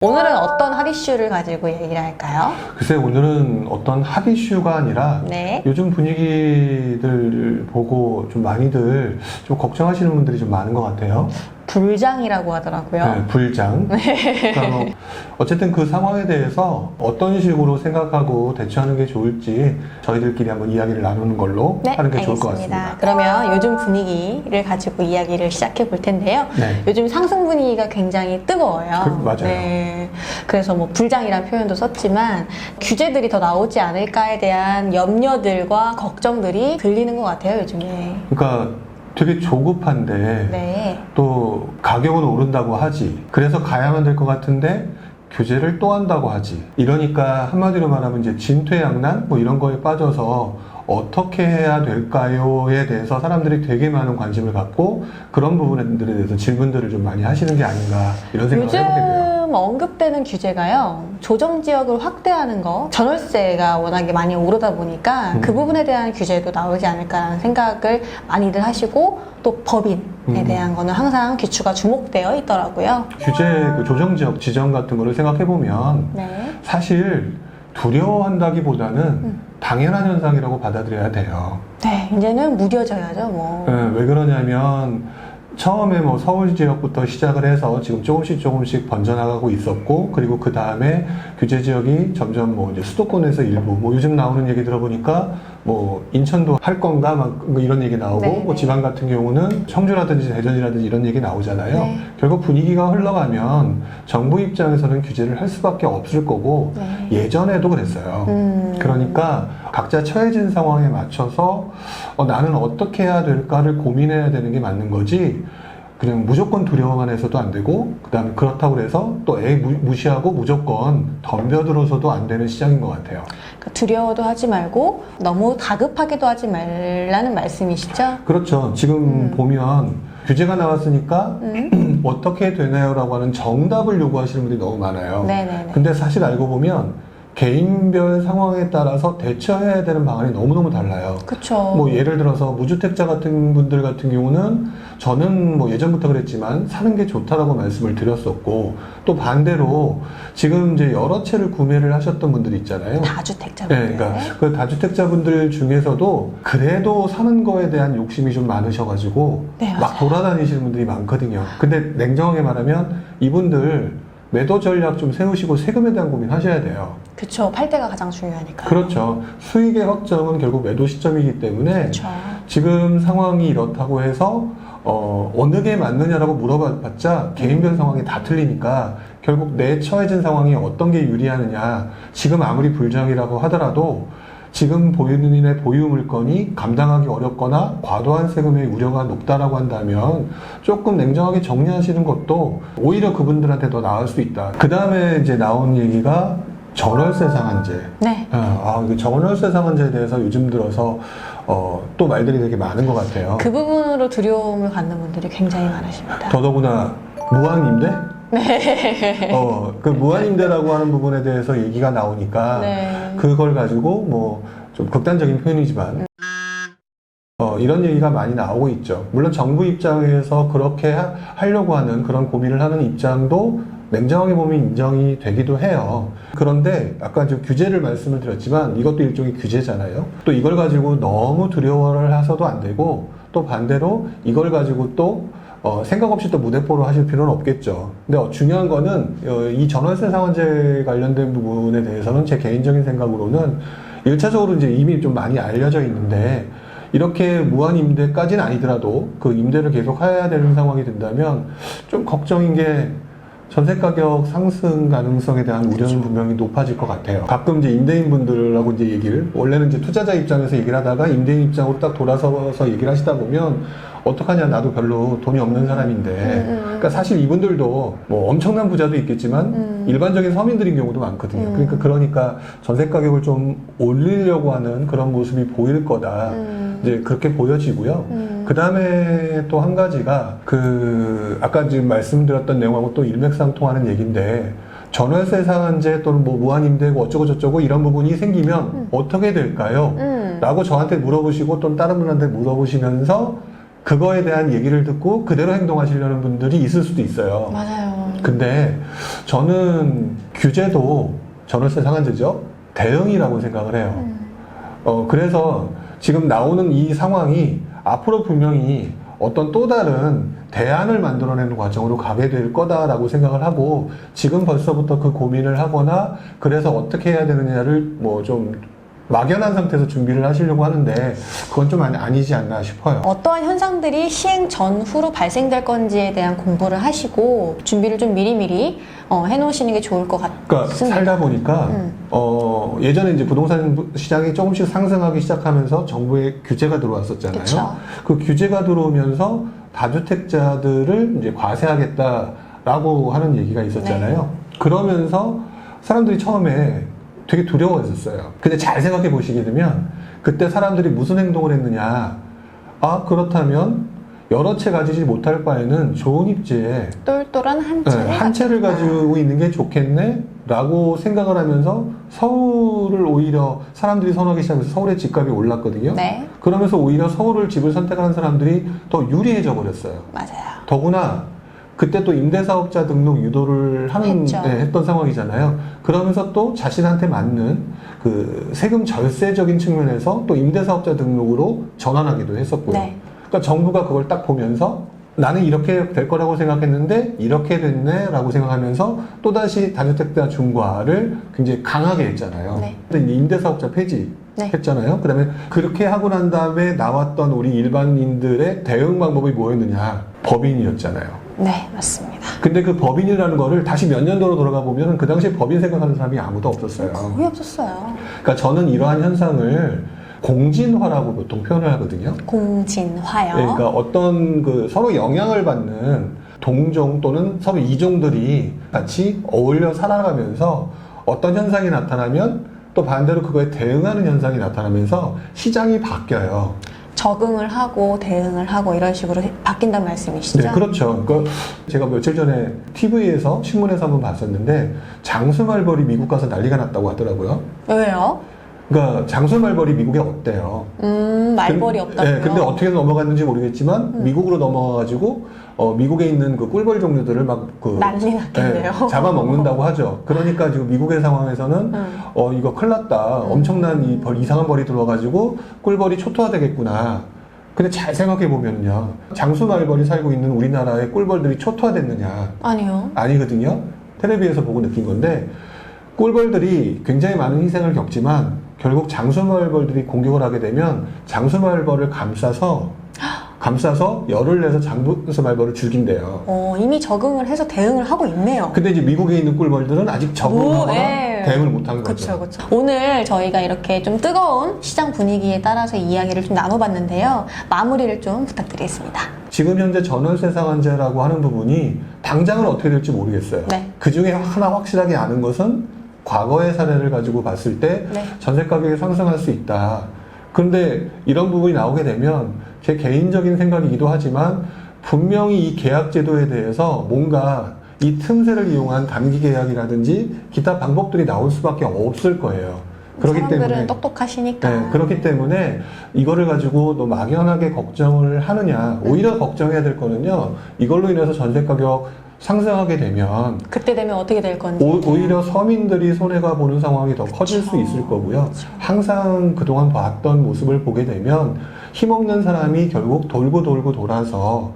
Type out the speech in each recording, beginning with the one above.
오늘은 어떤 핫 이슈를 가지고 얘기를 할까요? 글쎄 오늘은 어떤 핫 이슈가 아니라 네. 요즘 분위기들 보고 좀 많이들 좀 걱정하시는 분들이 좀 많은 것 같아요. 불장이라고 하더라고요. 네, 불장. 그러니까 뭐 어쨌든 그 상황에 대해서 어떤 식으로 생각하고 대처하는 게 좋을지 저희들끼리 한번 이야기를 나누는 걸로 네, 하는 게 좋을 것 알겠습니다. 같습니다. 그러면 요즘 분위기를 가지고 이야기를 시작해 볼 텐데요. 네. 요즘 상승 분위기가 굉장히 뜨거워요. 맞아요. 네. 그래서 뭐 불장이라는 표현도 썼지만 규제들이 더 나오지 않을까에 대한 염려들과 걱정들이 들리는 것 같아요, 요즘에. 그러니까 되게 조급한데 네. 또 가격은 오른다고 하지. 그래서 가야만 될 것 같은데 규제를 또 한다고 하지. 이러니까 한마디로 말하면 이제 진퇴양난 뭐 이런 거에 빠져서 어떻게 해야 될까요에 대해서 사람들이 되게 많은 관심을 갖고 그런 부분들에 대해서 질문들을 좀 많이 하시는 게 아닌가 이런 생각을 해보게 돼요. 요즘 언급되는 규제가요, 조정 지역을 확대하는 거, 전월세가 워낙에 많이 오르다 보니까 그 부분에 대한 규제도 나오지 않을까라는 생각을 많이들 하시고, 또 법인에 대한 거는 항상 귀추가 주목되어 있더라고요. 규제 그 조정 지역 지정 같은 거를 생각해 보면 네. 사실 두려워한다기보다는 당연한 현상이라고 받아들여야 돼요. 네, 이제는 무뎌져야죠, 뭐. 왜 그러냐면 처음에 뭐 서울 지역부터 시작을 해서 지금 조금씩 번져나가고 있었고, 그리고 그 다음에 규제 지역이 점점 뭐 이제 수도권에서 일부, 뭐 요즘 나오는 얘기 들어보니까 뭐 인천도 할 건가 막 이런 얘기 나오고, 네, 뭐 네. 지방 같은 경우는 청주라든지 대전이라든지 이런 얘기 나오잖아요. 네. 결국 분위기가 흘러가면 정부 입장에서는 규제를 할 수밖에 없을 거고, 네. 예전에도 그랬어요. 그러니까 각자 처해진 상황에 맞춰서 나는 어떻게 해야 될까를 고민해야 되는 게 맞는 거지, 그냥 무조건 두려워만 해서도 안 되고, 그 다음에 그렇다고 해서 또 무시하고 무조건 덤벼들어서도 안 되는 시장인 것 같아요. 그러니까 두려워도 하지 말고 너무 다급하게도 하지 말라는 말씀이시죠? 그렇죠. 지금 보면 규제가 나왔으니까 어떻게 되나요? 라고 하는 정답을 요구하시는 분들이 너무 많아요. 네네네. 근데 사실 알고 보면 개인별 상황에 따라서 대처해야 되는 방안이 너무너무 달라요. 그쵸. 뭐 예를 들어서 무주택자 같은 분들 같은 경우는 저는 뭐 예전부터 그랬지만 사는 게 좋다라고 말씀을 드렸었고, 또 반대로 지금 이제 여러 채를 구매를 하셨던 분들이 있잖아요. 다주택자분들. 네, 그러니까 그 다주택자분들 중에서도 그래도 사는 거에 대한 욕심이 좀 많으셔가지고 네, 막 맞아요. 돌아다니시는 분들이 많거든요. 근데 냉정하게 말하면 이분들 매도 전략 좀 세우시고 세금에 대한 고민 하셔야 돼요. 그쵸. 팔 때가 가장 중요하니까. 그렇죠. 수익의 확정은 결국 매도 시점이기 때문에 그쵸. 지금 상황이 이렇다고 해서 어느 게 맞느냐라고 물어봤자 개인별 상황이 다 틀리니까 결국 내 처해진 상황이 어떤 게 유리하느냐, 지금 아무리 불장이라고 하더라도 지금 본인의 보유 물건이 감당하기 어렵거나 과도한 세금의 우려가 높다라고 한다면 조금 냉정하게 정리하시는 것도 오히려 그분들한테 더 나을 수 있다. 그 다음에 이제 나온 얘기가 전월세 상한제. 네. 그 전월세 상한제에 대해서 요즘 들어서 또 말들이 되게 많은 것 같아요. 그 부분으로 두려움을 갖는 분들이 굉장히 많으십니다. 더더구나 무한임대? 네. 그 무한임대라고 하는 부분에 대해서 얘기가 나오니까 네. 그걸 가지고 뭐 좀 극단적인 표현이지만 이런 얘기가 많이 나오고 있죠. 물론 정부 입장에서 그렇게 하려고 하는 그런 고민을 하는 입장도 냉정하게 보면 인정이 되기도 해요. 그런데 아까 좀 규제를 말씀을 드렸지만 이것도 일종의 규제잖아요. 또 이걸 가지고 너무 두려워를 하셔도 안 되고, 또 반대로 이걸 가지고 또 생각 없이 또 무대포로 하실 필요는 없겠죠. 근데 중요한 거는 이 전월세 상한제 관련된 부분에 대해서는 제 개인적인 생각으로는 1차적으로 이제 이미 좀 많이 알려져 있는데, 이렇게 무한 임대까지는 아니더라도 그 임대를 계속 해야 되는 상황이 된다면 좀 걱정인 게 전세 가격 상승 가능성에 대한 우려는 분명히 높아질 것 같아요. 가끔 이제 임대인 분들하고 이제 얘기를, 원래는 이제 투자자 입장에서 얘기를 하다가 임대인 입장으로 딱 돌아서서 얘기를 하시다 보면 어떡하냐, 나도 별로 돈이 없는 사람인데. 그러니까 사실 이분들도 뭐 엄청난 부자도 있겠지만 일반적인 서민들인 경우도 많거든요. 그러니까 전세 가격을 좀 올리려고 하는 그런 모습이 보일 거다. 이제 그렇게 보여지고요. 그 다음에 또 한 가지가 아까 지금 말씀드렸던 내용하고 또 일맥상통하는 얘기인데, 전월세 상한제 또는 뭐 무한임대고 어쩌고 저쩌고 이런 부분이 생기면 어떻게 될까요? 라고 저한테 물어보시고 또는 다른 분한테 물어보시면서 그거에 대한 얘기를 듣고 그대로 행동하시려는 분들이 있을 수도 있어요. 맞아요. 근데 저는 규제도 전월세 상한제죠. 대응이라고 생각을 해요. 그래서 지금 나오는 이 상황이 앞으로 분명히 어떤 또 다른 대안을 만들어내는 과정으로 가게 될 거다라고 생각을 하고 지금 벌써부터 그 고민을 하거나 그래서 어떻게 해야 되느냐를 뭐 좀 막연한 상태에서 준비를 하시려고 하는데 그건 좀 아니지 않나 싶어요. 어떠한 현상들이 시행 전후로 발생될 건지에 대한 공부를 하시고 준비를 좀 미리미리 해놓으시는 게 좋을 것 같습니다. 그러니까 살다 보니까 예전에 이제 부동산 시장이 조금씩 상승하기 시작하면서 정부의 규제가 들어왔었잖아요. 그쵸. 그 규제가 들어오면서 다주택자들을 이제 과세하겠다라고 하는 얘기가 있었잖아요. 그러면서 사람들이 처음에 되게 두려워했었어요. 근데 잘 생각해 보시게 되면 그때 사람들이 무슨 행동을 했느냐. 아, 그렇다면 여러 채 가지지 못할 바에는 좋은 입지에 똘똘한 한 채를 가지고 있는 게 좋겠네? 라고 생각을 하면서 서울을 오히려 사람들이 선호하기 시작해서 서울의 집값이 올랐거든요. 네. 그러면서 오히려 서울을 집을 선택하는 사람들이 더 유리해져 버렸어요. 맞아요. 더구나 그때 또 임대사업자 등록 유도를 했던 상황이잖아요. 그러면서 또 자신한테 맞는 그 세금 절세적인 측면에서 또 임대사업자 등록으로 전환하기도 했었고요. 네. 그러니까 정부가 그걸 딱 보면서 나는 이렇게 될 거라고 생각했는데 이렇게 됐네 라고 생각하면서 또다시 다주택자 중과를 굉장히 강하게 했잖아요. 네. 근데 임대사업자 폐지 네. 했잖아요. 그다음에 그렇게 하고 난 다음에 나왔던 우리 일반인들의 대응 방법이 뭐였느냐? 법인이었잖아요. 네, 맞습니다. 근데 그 법인이라는 거를 다시 몇 년도로 돌아가 보면 그 당시에 법인 생각하는 사람이 아무도 없었어요. 거의 없었어요. 그러니까 저는 이러한 현상을 공진화라고 보통 표현을 하거든요. 공진화요. 네, 그러니까 어떤 그 서로 영향을 받는 동종 또는 서로 이종들이 같이 어울려 살아가면서 어떤 현상이 나타나면 또 반대로 그거에 대응하는 현상이 나타나면서 시장이 바뀌어요. 적응을 하고 대응을 하고 이런 식으로 바뀐다는 말씀이시죠? 네, 그렇죠. 그러니까 제가 며칠 전에 TV에서 신문에서 한번 봤었는데 장수말벌이 미국 가서 난리가 났다고 하더라고요. 왜요? 그러니까 장수말벌이 미국에 없대요. 말벌이 없다고요? 네, 근데 어떻게 넘어갔는지 모르겠지만 미국으로 넘어가가지고 미국에 있는 그 꿀벌 종류들을 난리 났겠네요. 잡아먹는다고 하죠. 그러니까 지금 미국의 상황에서는 이거 큰일 났다. 엄청난 이상한 벌이 들어와가지고 꿀벌이 초토화되겠구나. 근데 잘 생각해 보면요, 장수말벌이 살고 있는 우리나라의 꿀벌들이 초토화됐느냐? 아니요. 아니거든요. 텔레비에서 보고 느낀 건데 꿀벌들이 굉장히 많은 희생을 겪지만 결국 장수말벌들이 공격을 하게 되면 장수말벌을 감싸서 열을 내서 장수말벌을 죽인대요. 이미 적응을 해서 대응을 하고 있네요. 근데 이제 미국에 있는 꿀벌들은 아직 적응하거나 대응을 못한 거죠. 그렇죠. 오늘 저희가 이렇게 좀 뜨거운 시장 분위기에 따라서 이야기를 좀 나눠봤는데요. 마무리를 좀 부탁드리겠습니다. 지금 현재 전월세 상한제라고 하는 부분이 당장은 어떻게 될지 모르겠어요. 네. 그 중에 하나 확실하게 아는 것은 과거의 사례를 가지고 봤을 때 네. 전세 가격이 상승할 수 있다. 그런데 이런 부분이 나오게 되면 제 개인적인 생각이기도 하지만 분명히 이 계약 제도에 대해서 뭔가 이 틈새를 이용한 단기 계약이라든지 기타 방법들이 나올 수밖에 없을 거예요. 그렇기 사람들은 때문에 똑똑하시니까. 네, 그렇기 때문에 이거를 가지고 너 막연하게 걱정을 하느냐. 오히려 걱정해야 될 거는요, 이걸로 인해서 전세 가격 상승하게 되면 그때 되면 어떻게 될 건지. 오히려 서민들이 손해가 보는 상황이 더 커질 수 있을 거고요. 항상 그동안 봤던 모습을 보게 되면 힘없는 사람이 결국 돌고 돌아서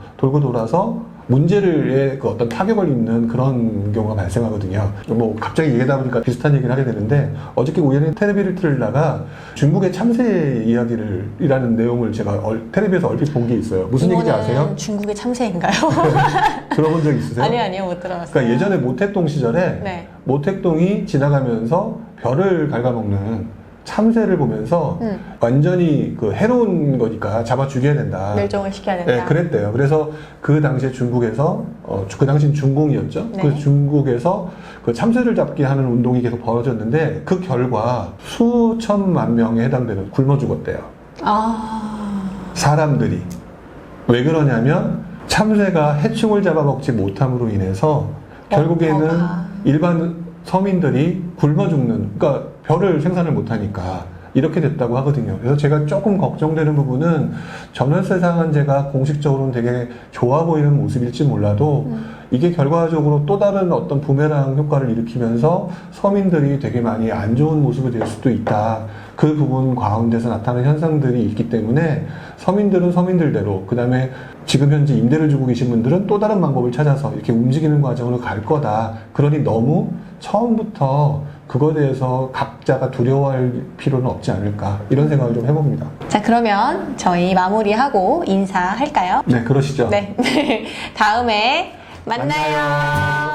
문제를 그 어떤 타격을 입는 그런 경우가 발생하거든요. 뭐 갑자기 얘기하다 보니까 비슷한 얘기를 하게 되는데 어저께 우연히 텔레비를 틀다가 중국의 참새 이야기라는 내용을 제가 텔레비에서 얼핏 본 게 있어요. 무슨 얘기인지 아세요? 중국의 참새인가요? 들어본 적 있으세요? 아니요, 못 들어봤어요. 그러니까 예전에 모택동 시절에 네. 모택동이 지나가면서 벼를 갉아먹는 참새를 보면서 완전히 그 해로운 거니까 잡아 죽여야 된다. 멸종을 시켜야 된다. 네, 그랬대요. 그래서 그 당시에 중국에서 그 당시엔 중공이었죠. 네. 그 중국에서 그 참새를 잡기 하는 운동이 계속 벌어졌는데 그 결과 수천만 명에 해당되는 굶어 죽었대요. 사람들이. 왜 그러냐면 참새가 해충을 잡아먹지 못함으로 인해서 결국에는 일반 서민들이 굶어 죽는, 그러니까 벼를 생산을 못하니까 이렇게 됐다고 하거든요. 그래서 제가 조금 걱정되는 부분은 전월세 상한제가 공식적으로는 되게 좋아 보이는 모습일지 몰라도 이게 결과적으로 또 다른 어떤 부메랑 효과를 일으키면서 서민들이 되게 많이 안 좋은 모습이 될 수도 있다. 그 부분 가운데서 나타나는 현상들이 있기 때문에 서민들은 서민들대로, 그 다음에 지금 현재 임대를 주고 계신 분들은 또 다른 방법을 찾아서 이렇게 움직이는 과정으로 갈 거다. 그러니 너무 처음부터 그거에 대해서 각자가 두려워할 필요는 없지 않을까, 이런 생각을 좀 해봅니다. 자, 그러면 저희 마무리하고 인사할까요? 네, 그러시죠. 네. 다음에 만나요.